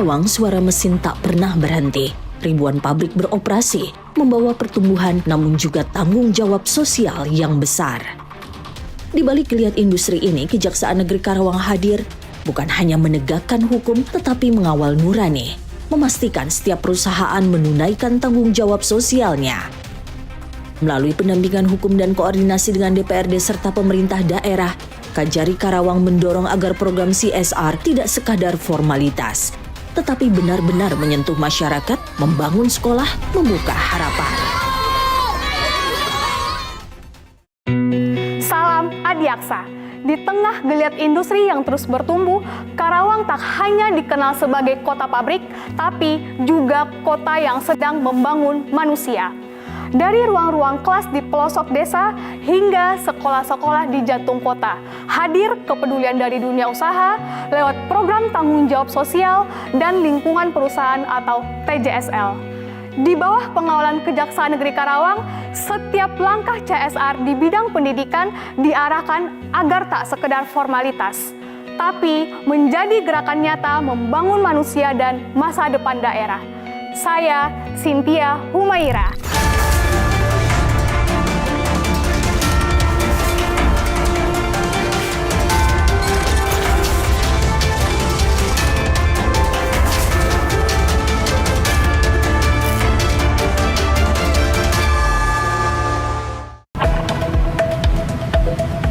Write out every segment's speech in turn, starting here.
Karawang, suara mesin tak pernah berhenti. Ribuan pabrik beroperasi, membawa pertumbuhan namun juga tanggung jawab sosial yang besar. Di balik geliat industri ini, Kejaksaan Negeri Karawang hadir bukan hanya menegakkan hukum tetapi mengawal nurani, memastikan setiap perusahaan menunaikan tanggung jawab sosialnya. Melalui pendampingan hukum dan koordinasi dengan DPRD serta pemerintah daerah, Kajari Karawang mendorong agar program CSR tidak sekadar formalitas, tetapi benar-benar menyentuh masyarakat, membangun sekolah, membuka harapan. Salam Adiaksa. Di tengah geliat industri yang terus bertumbuh, Karawang tak hanya dikenal sebagai kota pabrik, tapi juga kota yang sedang membangun manusia. Dari ruang-ruang kelas di pelosok desa hingga sekolah-sekolah di jantung kota, hadir kepedulian dari dunia usaha lewat program tanggung jawab sosial dan lingkungan perusahaan atau TJSL. Di bawah pengawalan Kejaksaan Negeri Karawang, setiap langkah CSR di bidang pendidikan diarahkan agar tak sekedar formalitas, tapi menjadi gerakan nyata membangun manusia dan masa depan daerah. Saya, Cynthia Humaira.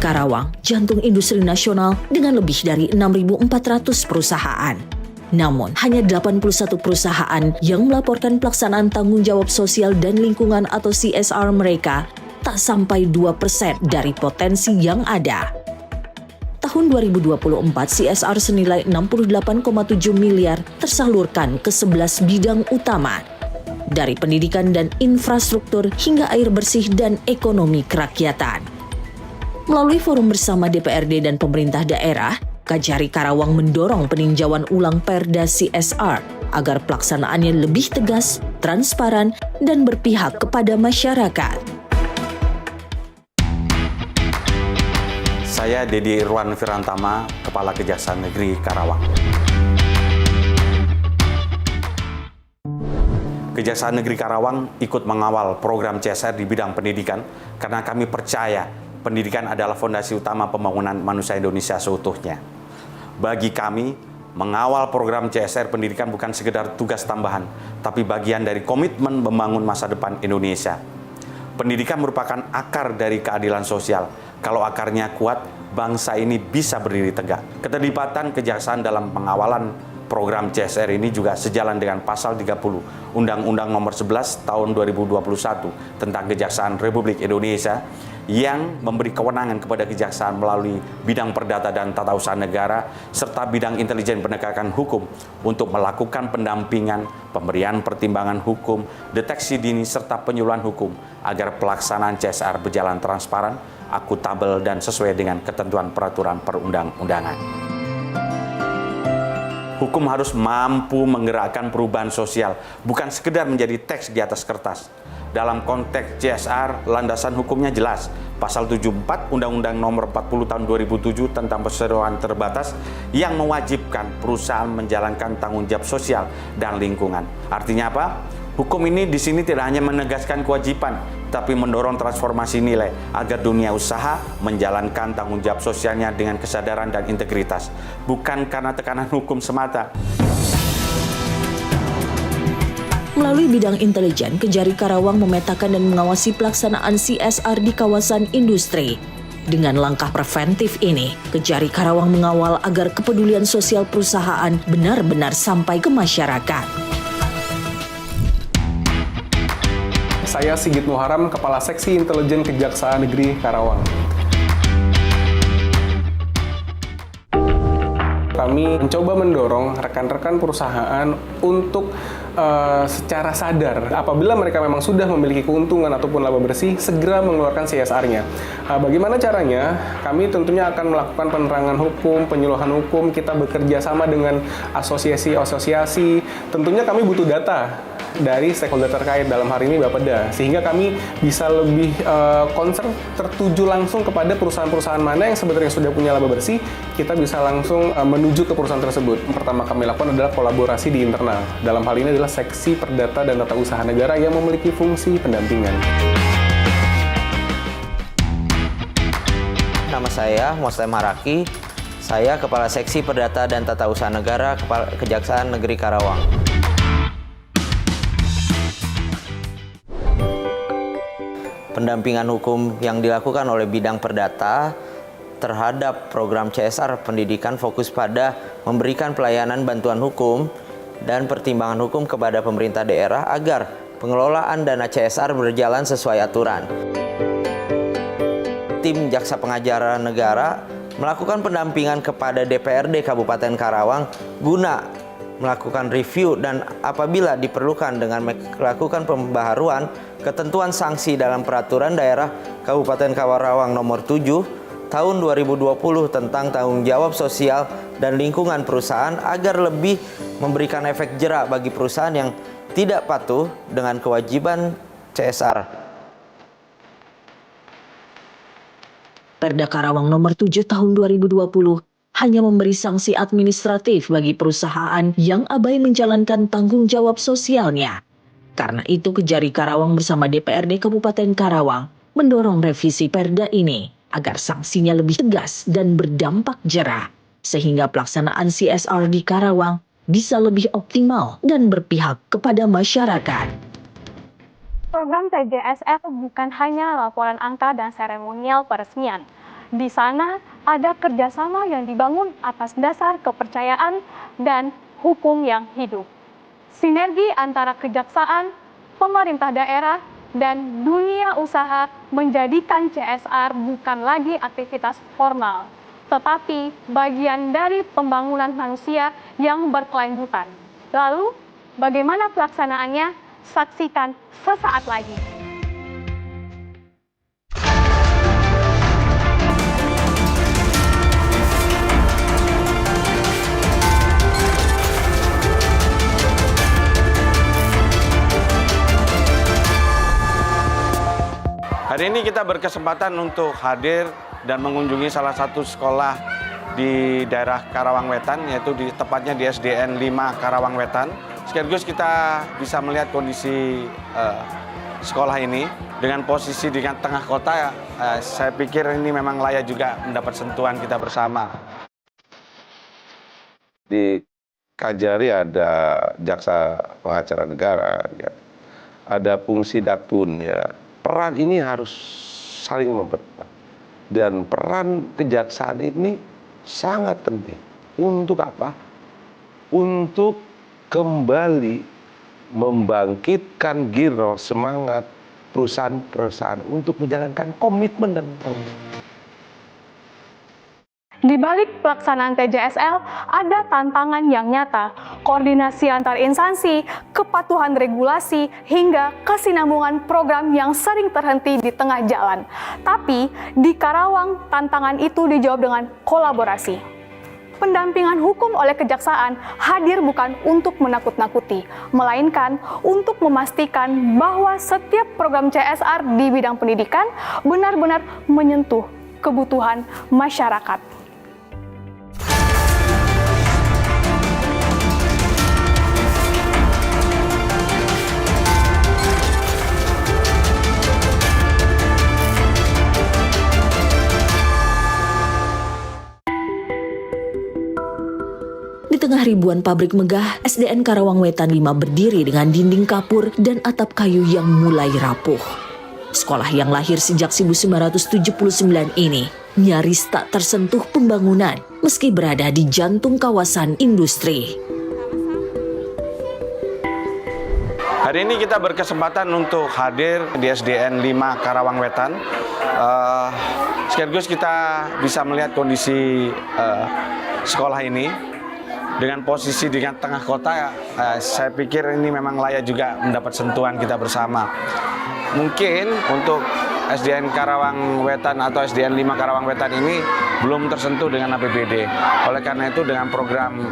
Karawang, jantung industri nasional dengan lebih dari 6.400 perusahaan. Namun, hanya 81 perusahaan yang melaporkan pelaksanaan tanggung jawab sosial dan lingkungan atau CSR mereka, tak sampai 2% dari potensi yang ada. Tahun 2024, CSR senilai 68,7 miliar tersalurkan ke 11 bidang utama, dari pendidikan dan infrastruktur hingga air bersih dan ekonomi kerakyatan. Melalui forum bersama DPRD dan pemerintah daerah, Kajari Karawang mendorong peninjauan ulang Perda CSR agar pelaksanaannya lebih tegas, transparan, dan berpihak kepada masyarakat. Saya Dedi Irwan Firantama, Kepala Kejaksaan Negeri Karawang. Kejaksaan Negeri Karawang ikut mengawal program CSR di bidang pendidikan karena kami percaya pendidikan adalah fondasi utama pembangunan manusia Indonesia seutuhnya. Bagi kami, mengawal program CSR pendidikan bukan sekedar tugas tambahan, tapi bagian dari komitmen membangun masa depan Indonesia. Pendidikan merupakan akar dari keadilan sosial. Kalau akarnya kuat, bangsa ini bisa berdiri tegak. Keterlibatan kejaksaan dalam pengawalan program CSR ini juga sejalan dengan pasal 30 Undang-Undang Nomor 11 Tahun 2021 tentang Kejaksaan Republik Indonesia yang memberi kewenangan kepada kejaksaan melalui bidang perdata dan tata usaha negara serta bidang intelijen penegakan hukum untuk melakukan pendampingan, pemberian pertimbangan hukum, deteksi dini serta penyuluhan hukum agar pelaksanaan CSR berjalan transparan, akuntabel dan sesuai dengan ketentuan peraturan perundang-undangan. Hukum harus mampu menggerakkan perubahan sosial, bukan sekedar menjadi teks di atas kertas. Dalam konteks CSR, landasan hukumnya jelas. Pasal 74 Undang-Undang Nomor 40 Tahun 2007 tentang perseroan terbatas yang mewajibkan perusahaan menjalankan tanggung jawab sosial dan lingkungan. Artinya apa? Hukum ini di sini tidak hanya menegaskan kewajiban, tapi mendorong transformasi nilai agar dunia usaha menjalankan tanggung jawab sosialnya dengan kesadaran dan integritas, bukan karena tekanan hukum semata. Melalui bidang intelijen, Kejari Karawang memetakan dan mengawasi pelaksanaan CSR di kawasan industri. Dengan langkah preventif ini, Kejari Karawang mengawal agar kepedulian sosial perusahaan benar-benar sampai ke masyarakat. Saya Sigit Muharam, Kepala Seksi Intelijen Kejaksaan Negeri Karawang. Kami mencoba mendorong rekan-rekan perusahaan untuk secara sadar, apabila mereka memang sudah memiliki keuntungan ataupun laba bersih, segera mengeluarkan CSR-nya. Bagaimana caranya? Kami tentunya akan melakukan penerangan hukum, penyuluhan hukum, kita bekerja sama dengan asosiasi-asosiasi. Tentunya kami butuh data. dari stakeholder terkait, dalam hal ini Bapeda, sehingga kami bisa lebih concern tertuju langsung kepada perusahaan-perusahaan mana yang sebenarnya sudah punya laba bersih. Kita bisa langsung menuju ke perusahaan tersebut. Pertama kami lakukan adalah kolaborasi di internal. Dalam hal ini adalah seksi Perdata dan Tata Usaha Negara yang memiliki fungsi pendampingan. Nama saya Moslem Haraki, saya Kepala Seksi Perdata dan Tata Usaha Negara Kejaksaan Negeri Karawang. Pendampingan hukum yang dilakukan oleh bidang perdata terhadap program CSR pendidikan fokus pada memberikan pelayanan bantuan hukum dan pertimbangan hukum kepada pemerintah daerah agar pengelolaan dana CSR berjalan sesuai aturan. Tim Jaksa Pengacara Negara melakukan pendampingan kepada DPRD Kabupaten Karawang guna melakukan review dan apabila diperlukan dengan melakukan pembaharuan ketentuan sanksi dalam Peraturan Daerah Kabupaten Karawang Nomor 7 Tahun 2020 tentang tanggung jawab sosial dan lingkungan perusahaan agar lebih memberikan efek jera bagi perusahaan yang tidak patuh dengan kewajiban CSR. Perda Karawang Nomor 7 Tahun 2020 hanya memberi sanksi administratif bagi perusahaan yang abai menjalankan tanggung jawab sosialnya. Karena itu, Kejari Karawang bersama DPRD Kabupaten Karawang mendorong revisi perda ini agar sanksinya lebih tegas dan berdampak jera, sehingga pelaksanaan CSR di Karawang bisa lebih optimal dan berpihak kepada masyarakat. Program TJSR bukan hanya laporan angka dan seremonial peresmian. Di sana ada kerjasama yang dibangun atas dasar kepercayaan dan hukum yang hidup. Sinergi antara kejaksaan, pemerintah daerah, dan dunia usaha menjadikan CSR bukan lagi aktivitas formal, tetapi bagian dari pembangunan manusia yang berkelanjutan. Lalu, bagaimana pelaksanaannya? Saksikan sesaat lagi. Hari ini kita berkesempatan untuk hadir dan mengunjungi salah satu sekolah di daerah Karawang Wetan, yaitu tepatnya di SDN 5 Karawang Wetan. Sekaligus kita bisa melihat kondisi sekolah ini dengan posisi di tengah kota. Saya pikir ini memang layak juga mendapat sentuhan kita bersama. Di Kajari ada Jaksa Pengacara Negara, ya. Ada fungsi Datun, ya. Peran ini harus saling memperkuat. Dan peran kejaksaan ini sangat penting. Untuk apa? Untuk kembali membangkitkan giro semangat perusahaan-perusahaan untuk menjalankan komitmen dan tanggung jawab. Di balik pelaksanaan TJSL, ada tantangan yang nyata, koordinasi antar instansi, kepatuhan regulasi, hingga kesinambungan program yang sering terhenti di tengah jalan. Tapi, di Karawang, tantangan itu dijawab dengan kolaborasi. Pendampingan hukum oleh kejaksaan hadir bukan untuk menakut-nakuti, melainkan untuk memastikan bahwa setiap program CSR di bidang pendidikan benar-benar menyentuh kebutuhan masyarakat. Di tengah ribuan pabrik megah, SDN Karawang Wetan 5 berdiri dengan dinding kapur dan atap kayu yang mulai rapuh. Sekolah yang lahir sejak 1979 ini nyaris tak tersentuh pembangunan meski berada di jantung kawasan industri. Hari ini kita berkesempatan untuk hadir di SDN 5 Karawang Wetan. Sekaligus kita bisa melihat kondisi sekolah ini. Dengan posisi di tengah kota, saya pikir ini memang layak juga mendapat sentuhan kita bersama. Mungkin untuk SDN Karawang Wetan atau SDN 5 Karawang Wetan ini belum tersentuh dengan APBD. Oleh karena itu dengan program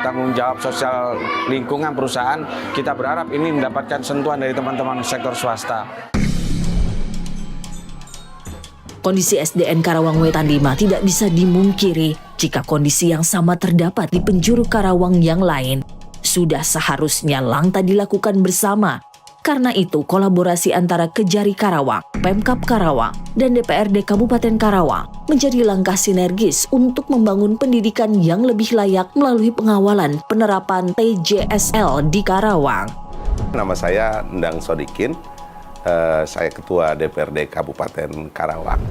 tanggung jawab sosial lingkungan perusahaan, kita berharap ini mendapatkan sentuhan dari teman-teman sektor swasta. Kondisi SDN Karawang Wetan 5 tidak bisa dimungkiri jika kondisi yang sama terdapat di penjuru Karawang yang lain. Sudah seharusnya langkah dilakukan bersama. Karena itu, kolaborasi antara Kejari Karawang, Pemkab Karawang, dan DPRD Kabupaten Karawang menjadi langkah sinergis untuk membangun pendidikan yang lebih layak melalui pengawalan penerapan TJSL di Karawang. Nama saya Endang Sodikin, saya Ketua DPRD Kabupaten Karawang.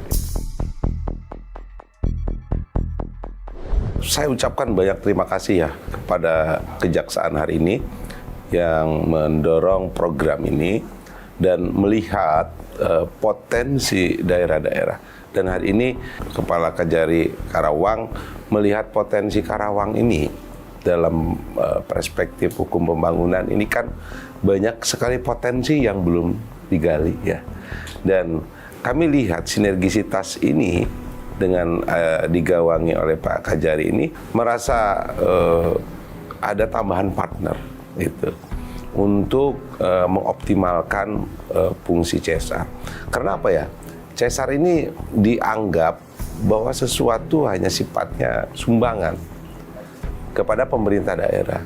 Saya ucapkan banyak terima kasih ya kepada Kejaksaan hari ini yang mendorong program ini dan melihat potensi daerah-daerah. Dan hari ini Kepala Kejari Karawang melihat potensi Karawang ini dalam perspektif hukum pembangunan ini kan banyak sekali potensi yang belum digali ya. Dan kami lihat sinergisitas ini dengan digawangi oleh Pak Kejari ini merasa ada tambahan partner itu untuk mengoptimalkan fungsi CSR. Karena apa ya? CSR ini dianggap bahwa sesuatu hanya sifatnya sumbangan kepada pemerintah daerah.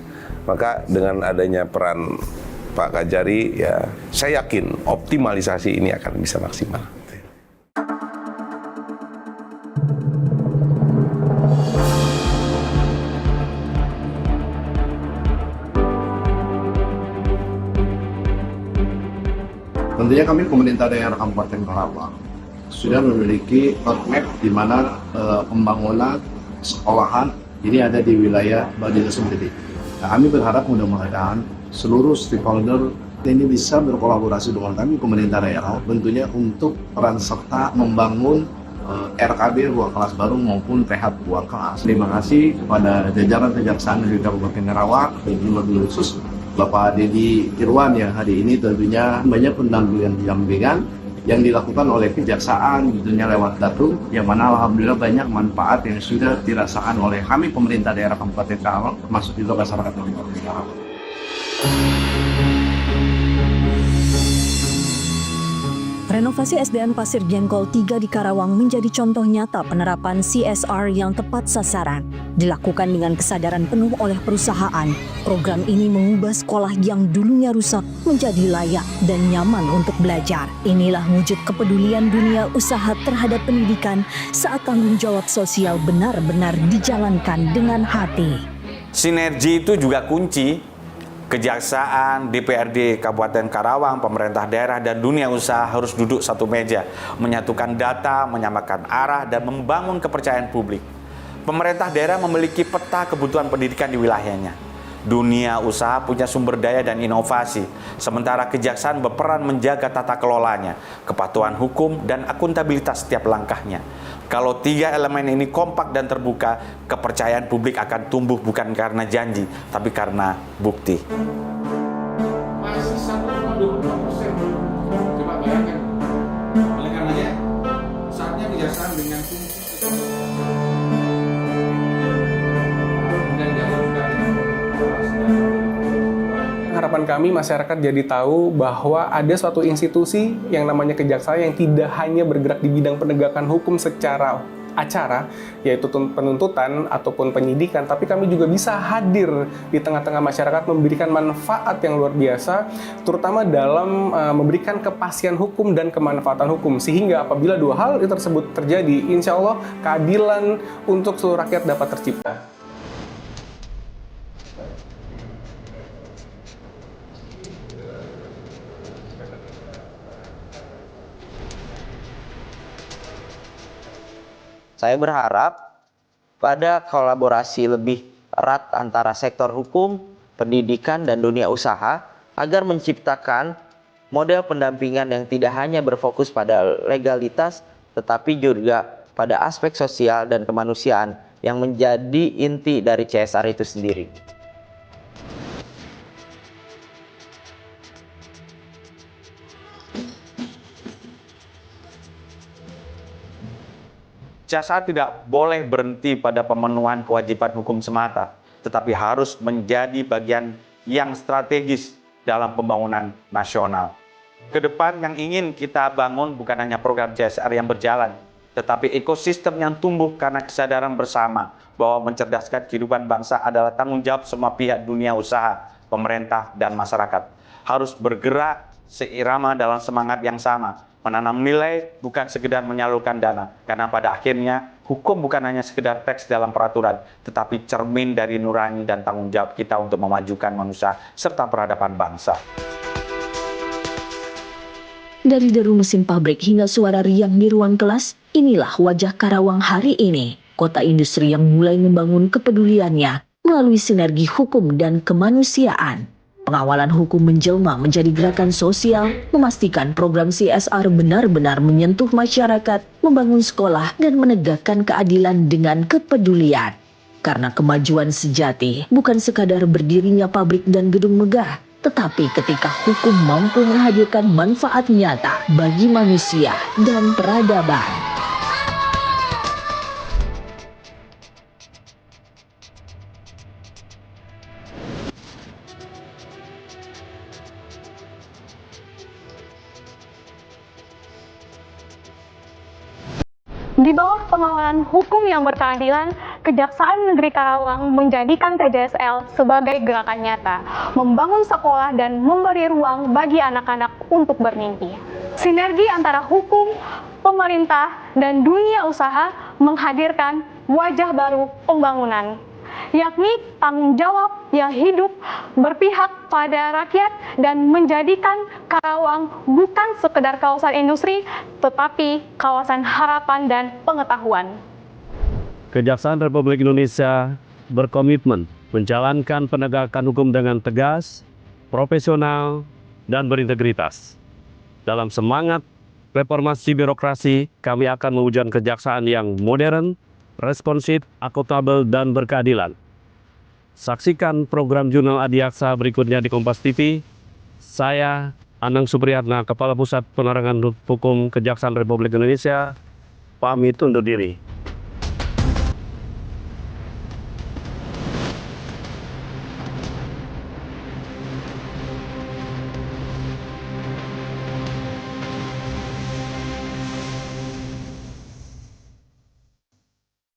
Maka dengan adanya peran Pak Kejari, ya saya yakin optimalisasi ini akan bisa maksimal. Tentunya kami pemerintah daerah Kabupaten Karawang sudah memiliki roadmap di mana pembangunan sekolahan ini ada di wilayah Badinah Sumberdi. Nah, kami berharap mudah-mudahan seluruh stakeholder ini bisa berkolaborasi dengan kami pemerintah daerah tentunya untuk peran serta membangun RKB ruang kelas baru maupun PH ruang kelas. Terima kasih kepada jajaran Kejaksaan Negeri Kabupaten Karawang dan lebih khusus Bapak Dedi Irwan yang hari ini tentunya banyak pendampingan yang dilakukan oleh Kejaksaan tentunya lewat Datum, yang mana alhamdulillah banyak manfaat yang sudah dirasakan oleh kami pemerintah daerah Kabupaten Karawang termasuk juga masyarakat Kabupaten Karawang. Renovasi SDN Pasir Jengkol 3 di Karawang menjadi contoh nyata penerapan CSR yang tepat sasaran. Dilakukan dengan kesadaran penuh oleh perusahaan, program ini mengubah sekolah yang dulunya rusak menjadi layak dan nyaman untuk belajar. Inilah wujud kepedulian dunia usaha terhadap pendidikan saat tanggung jawab sosial benar-benar dijalankan dengan hati. Sinergi itu juga kunci. Kejaksaan, DPRD Kabupaten Karawang, pemerintah daerah, dan dunia usaha harus duduk satu meja, menyatukan data, menyamakan arah, dan membangun kepercayaan publik. Pemerintah daerah memiliki peta kebutuhan pendidikan di wilayahnya. Dunia usaha punya sumber daya dan inovasi, sementara kejaksaan berperan menjaga tata kelolanya, kepatuhan hukum, dan akuntabilitas setiap langkahnya. Kalau tiga elemen ini kompak dan terbuka, kepercayaan publik akan tumbuh bukan karena janji, tapi karena bukti. Masih 1,24%. Coba bayangkan. Oleh karenanya, saatnya kejaksaan dengan fungsi harapan kami masyarakat jadi tahu bahwa ada suatu institusi yang namanya Kejaksaan yang tidak hanya bergerak di bidang penegakan hukum secara acara, yaitu penuntutan ataupun penyidikan, tapi kami juga bisa hadir di tengah-tengah masyarakat memberikan manfaat yang luar biasa, terutama dalam memberikan kepastian hukum dan kemanfaatan hukum, sehingga apabila dua hal itu tersebut terjadi, insya Allah keadilan untuk seluruh rakyat dapat tercipta. Saya berharap pada kolaborasi lebih erat antara sektor hukum, pendidikan, dan dunia usaha agar menciptakan model pendampingan yang tidak hanya berfokus pada legalitas, tetapi juga pada aspek sosial dan kemanusiaan yang menjadi inti dari CSR itu sendiri. Jaksa tidak boleh berhenti pada pemenuhan kewajiban hukum semata, tetapi harus menjadi bagian yang strategis dalam pembangunan nasional. Kedepan yang ingin kita bangun bukan hanya program CSR yang berjalan, tetapi ekosistem yang tumbuh karena kesadaran bersama bahwa mencerdaskan kehidupan bangsa adalah tanggung jawab semua pihak dunia usaha, pemerintah, dan masyarakat. Harus bergerak seirama dalam semangat yang sama, menanam nilai bukan sekedar menyalurkan dana, karena pada akhirnya hukum bukan hanya sekedar teks dalam peraturan, tetapi cermin dari nurani dan tanggung jawab kita untuk memajukan manusia serta peradaban bangsa. Dari deru mesin pabrik hingga suara riang di ruang kelas, inilah wajah Karawang hari ini. Kota industri yang mulai membangun kepeduliannya melalui sinergi hukum dan kemanusiaan. Pengawalan hukum menjelma menjadi gerakan sosial, memastikan program CSR benar-benar menyentuh masyarakat, membangun sekolah, dan menegakkan keadilan dengan kepedulian. Karena kemajuan sejati bukan sekadar berdirinya pabrik dan gedung megah, tetapi ketika hukum mampu menghadirkan manfaat nyata bagi manusia dan peradaban. Di bawah pengawalan hukum yang berkeadilan, Kejaksaan Negeri Karawang menjadikan TJSL sebagai gerakan nyata, membangun sekolah dan memberi ruang bagi anak-anak untuk bermimpi. Sinergi antara hukum, pemerintah, dan dunia usaha menghadirkan wajah baru pembangunan, yakni tanggung jawab yang hidup, berpihak pada rakyat, dan menjadikan Karawang bukan sekedar kawasan industri, tetapi kawasan harapan dan pengetahuan. Kejaksaan Republik Indonesia berkomitmen menjalankan penegakan hukum dengan tegas, profesional, dan berintegritas. Dalam semangat reformasi birokrasi, kami akan mewujudkan kejaksaan yang modern, responsif, akuntabel, dan berkeadilan. Saksikan program Jurnal Adiaksa berikutnya di Kompas TV. Saya, Anang Supriyatna, Kepala Pusat Penerangan Hukum Kejaksaan Republik Indonesia, pamit undur diri.